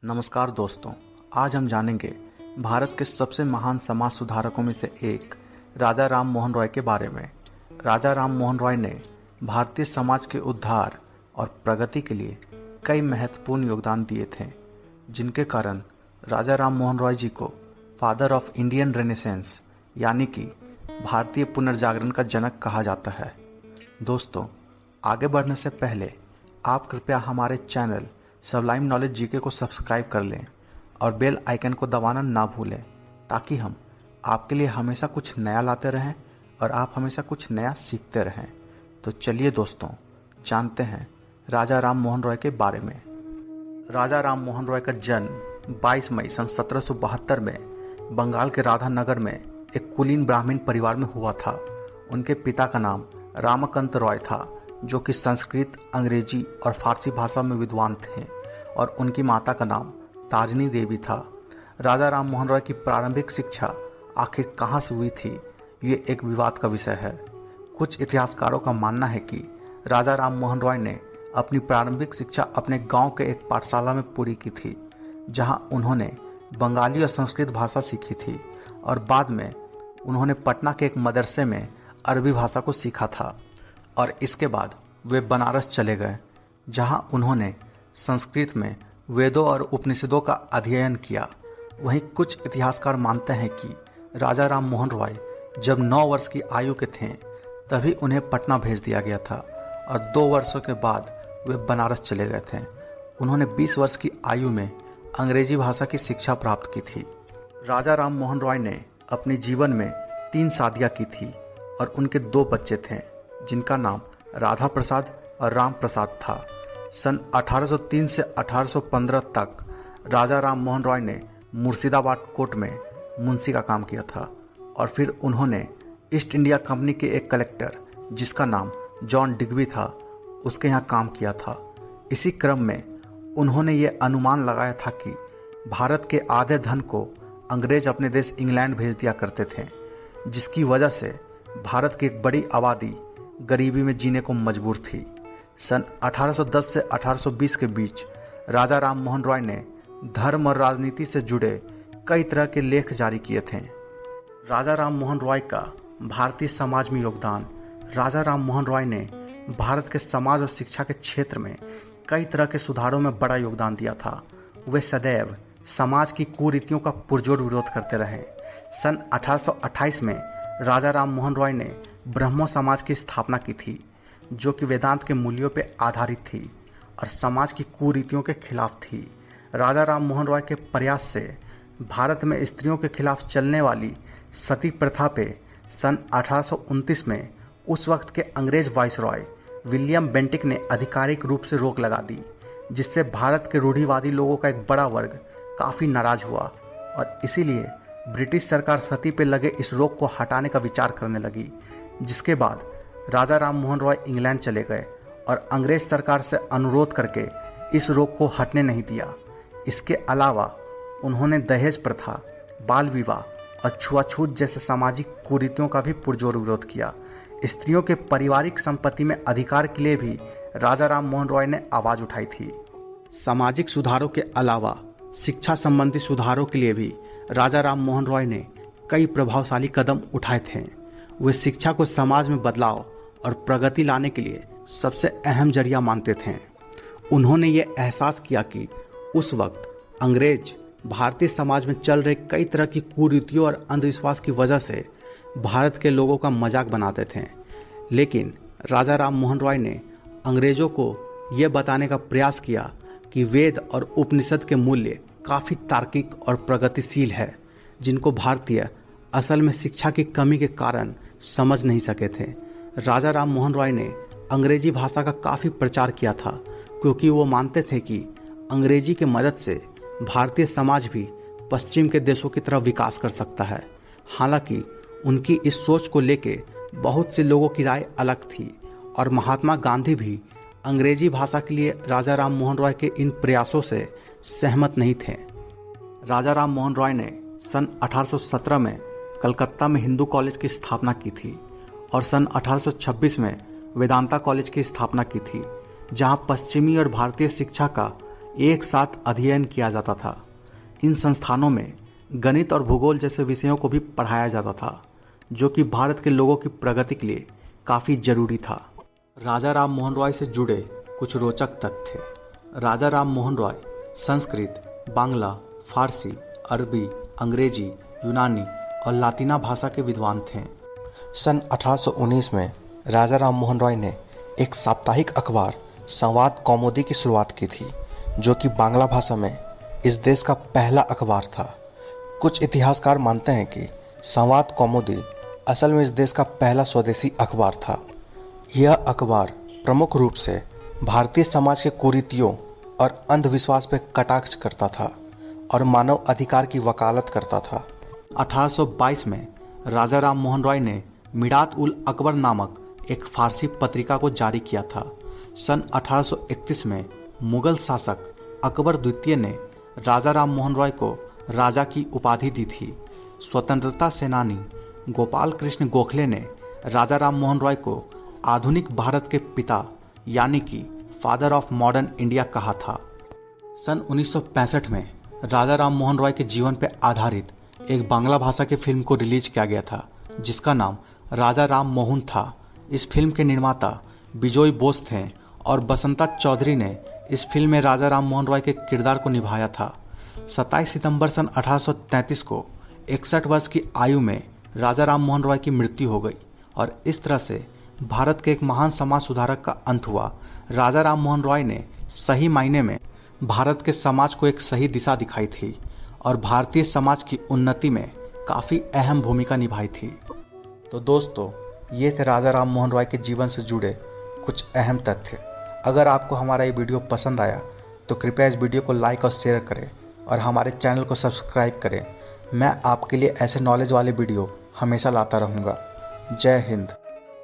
नमस्कार दोस्तों, आज हम जानेंगे भारत के सबसे महान समाज सुधारकों में से एक राजा राम मोहन रॉय के बारे में। राजा राम मोहन रॉय ने भारतीय समाज के उद्धार और प्रगति के लिए कई महत्वपूर्ण योगदान दिए थे, जिनके कारण राजा राम मोहन रॉय जी को फादर ऑफ इंडियन रेनेसेंस यानी कि भारतीय पुनर्जागरण का जनक कहा जाता है। दोस्तों, आगे बढ़ने से पहले आप कृपया हमारे चैनल सबलाइम नॉलेज जीके को सब्सक्राइब कर लें और बेल आइकन को दबाना ना भूलें, ताकि हम आपके लिए हमेशा कुछ नया लाते रहें और आप हमेशा कुछ नया सीखते रहें। तो चलिए दोस्तों, जानते हैं राजा राम मोहन रॉय के बारे में। राजा राम मोहन रॉय का जन्म 22 मई सन 1772 में बंगाल के राधानगर में एक कुलीन ब्राह्मण परिवार में हुआ था। उनके पिता का नाम रामकांत रॉय था, जो कि संस्कृत, अंग्रेजी और फारसी भाषा में विद्वान थे, और उनकी माता का नाम तारिणी देवी था। राजा राम मोहन रॉय की प्रारंभिक शिक्षा आखिर कहाँ से हुई थी, ये एक विवाद का विषय है। कुछ इतिहासकारों का मानना है कि राजा राम मोहन रॉय ने अपनी प्रारंभिक शिक्षा अपने गांव के एक पाठशाला में पूरी की थी, जहां उन्होंने बंगाली और संस्कृत भाषा सीखी थी, और बाद में उन्होंने पटना के एक मदरसे में अरबी भाषा को सीखा था। और इसके बाद वे बनारस चले गए, जहां उन्होंने संस्कृत में वेदों और उपनिषदों का अध्ययन किया। वहीं कुछ इतिहासकार मानते हैं कि राजा राम मोहन रॉय जब 9 वर्ष की आयु के थे तभी उन्हें पटना भेज दिया गया था, और 2 वर्षों के बाद वे बनारस चले गए थे। उन्होंने 20 वर्ष की आयु में अंग्रेजी भाषा की शिक्षा प्राप्त की थी। राजा राम मोहन रॉय ने अपने जीवन में 3 शादियां की थी और उनके 2 बच्चे थे, जिनका नाम राधा प्रसाद और राम प्रसाद था। सन 1803 से 1815 तक राजा राम मोहन रॉय ने मुर्शिदाबाद कोर्ट में मुंशी का काम किया था, और फिर उन्होंने ईस्ट इंडिया कंपनी के एक कलेक्टर, जिसका नाम जॉन डिग्बी था, उसके यहाँ काम किया था। इसी क्रम में उन्होंने ये अनुमान लगाया था कि भारत के आधे धन को अंग्रेज अपने देश इंग्लैंड भेज दिया करते थे, जिसकी वजह से भारत की एक बड़ी आबादी गरीबी में जीने को मजबूर थी। सन 1810 से 1820 के बीच राजा राम मोहन रॉय ने धर्म और राजनीति से जुड़े कई तरह के लेख जारी किए थे। राजा राम मोहन रॉय का भारतीय समाज में योगदान। राजा राम मोहन रॉय ने भारत के समाज और शिक्षा के क्षेत्र में कई तरह के सुधारों में बड़ा योगदान दिया था। वे सदैव समाज की कुरीतियों का पुरजोर विरोध करते रहे। सन 1828 में राजा राम मोहन रॉय ने ब्रह्मो समाज की स्थापना की थी, जो कि वेदांत के मूल्यों पर आधारित थी और समाज की कुरीतियों के खिलाफ थी। राजा राम मोहन रॉय के प्रयास से भारत में स्त्रियों के खिलाफ चलने वाली सती प्रथा पे सन 1829 में उस वक्त के अंग्रेज वाइसरॉय विलियम बेंटिक ने आधिकारिक रूप से रोक लगा दी, जिससे भारत के रूढ़िवादी लोगों का एक बड़ा वर्ग काफ़ी नाराज हुआ, और इसीलिए ब्रिटिश सरकार सती पे लगे इस रोक को हटाने का विचार करने लगी। जिसके बाद राजा राम मोहन रॉय इंग्लैंड चले गए और अंग्रेज सरकार से अनुरोध करके इस रोक को हटने नहीं दिया। इसके अलावा उन्होंने दहेज प्रथा, बाल विवाह और छुआछूत जैसे सामाजिक कुरीतियों का भी पुरजोर विरोध किया। स्त्रियों के पारिवारिक संपत्ति में अधिकार के लिए भी राजा राम मोहन रॉय ने आवाज़ उठाई थी। सामाजिक सुधारों के अलावा शिक्षा संबंधी सुधारों के लिए भी राजा राम मोहन रॉय ने कई प्रभावशाली कदम उठाए थे। वे शिक्षा को समाज में बदलाव और प्रगति लाने के लिए सबसे अहम जरिया मानते थे। उन्होंने ये एहसास किया कि उस वक्त अंग्रेज भारतीय समाज में चल रहे कई तरह की कुरीतियों और अंधविश्वास की वजह से भारत के लोगों का मजाक बनाते थे, लेकिन राजा राम मोहन रॉय ने अंग्रेजों को ये बताने का प्रयास किया कि वेद और उपनिषद के मूल्य काफ़ी तार्किक और प्रगतिशील है, जिनको भारतीय असल में शिक्षा की कमी के कारण समझ नहीं सके थे। राजा राम मोहन रॉय ने अंग्रेजी भाषा का काफ़ी प्रचार किया था, क्योंकि वो मानते थे कि अंग्रेजी की मदद से भारतीय समाज भी पश्चिम के देशों की तरफ विकास कर सकता है। हालांकि उनकी इस सोच को लेके बहुत से लोगों की राय अलग थी, और महात्मा गांधी भी अंग्रेजी भाषा के लिए राजा राम मोहन रॉय के इन प्रयासों से सहमत नहीं थे। राजा राम मोहन रॉय ने सन 1817 में कलकत्ता में हिंदू कॉलेज की स्थापना की थी, और सन 1826 में वेदांता कॉलेज की स्थापना की थी, जहां पश्चिमी और भारतीय शिक्षा का एक साथ अध्ययन किया जाता था। इन संस्थानों में गणित और भूगोल जैसे विषयों को भी पढ़ाया जाता था, जो कि भारत के लोगों की प्रगति के लिए काफ़ी जरूरी था। राजा राम मोहन रॉय से जुड़े कुछ रोचक तथ्य। राजा राम मोहन रॉय संस्कृत, बांग्ला, फारसी, अरबी, अंग्रेजी, यूनानी और लातिना भाषा के विद्वान थे। सन 1819 में राजा राम मोहन रॉय ने एक साप्ताहिक अखबार संवाद कौमुदी की शुरुआत की थी, जो कि बांग्ला भाषा में इस देश का पहला अखबार था। कुछ इतिहासकार मानते हैं कि संवाद कौमुदी असल में इस देश का पहला स्वदेशी अखबार था। यह अखबार प्रमुख रूप से भारतीय समाज के कुरीतियों और अंधविश्वास पर कटाक्ष करता था और मानव अधिकार की वकालत करता था। 1822 में राजा राम मोहन रॉय ने मिरात उल अकबर नामक एक फारसी पत्रिका को जारी किया था। सन 1831 में मुगल शासक अकबर द्वितीय ने राजा राम मोहन रॉय को राजा की उपाधि दी थी। स्वतंत्रता सेनानी गोपाल कृष्ण गोखले ने राजा राम मोहन रॉय को आधुनिक भारत के पिता यानी कि फादर ऑफ मॉडर्न इंडिया कहा था। सन 1965 में राजा राम मोहन रॉय के जीवन पर आधारित एक बांग्ला भाषा की फिल्म को रिलीज किया गया था, जिसका नाम राजा राम मोहन था। इस फिल्म के निर्माता बिजोय बोस थे और बसंता चौधरी ने इस फिल्म में राजा राम मोहन रॉय के किरदार को निभाया था। 27 सितंबर सन 1833 को 61 वर्ष की आयु में राजा राम मोहन रॉय की मृत्यु हो गई और इस तरह से भारत के एक महान समाज सुधारक का अंत हुआ। राजा राम मोहन रॉय ने सही मायने में भारत के समाज को एक सही दिशा दिखाई थी और भारतीय समाज की उन्नति में काफ़ी अहम भूमिका निभाई थी। तो दोस्तों, ये थे राजा राम मोहन रॉय के जीवन से जुड़े कुछ अहम तथ्य। अगर आपको हमारा ये वीडियो पसंद आया तो कृपया इस वीडियो को लाइक और शेयर करें और हमारे चैनल को सब्सक्राइब करें। मैं आपके लिए ऐसे नॉलेज वाले वीडियो हमेशा लाता रहूँगा। जय हिंद।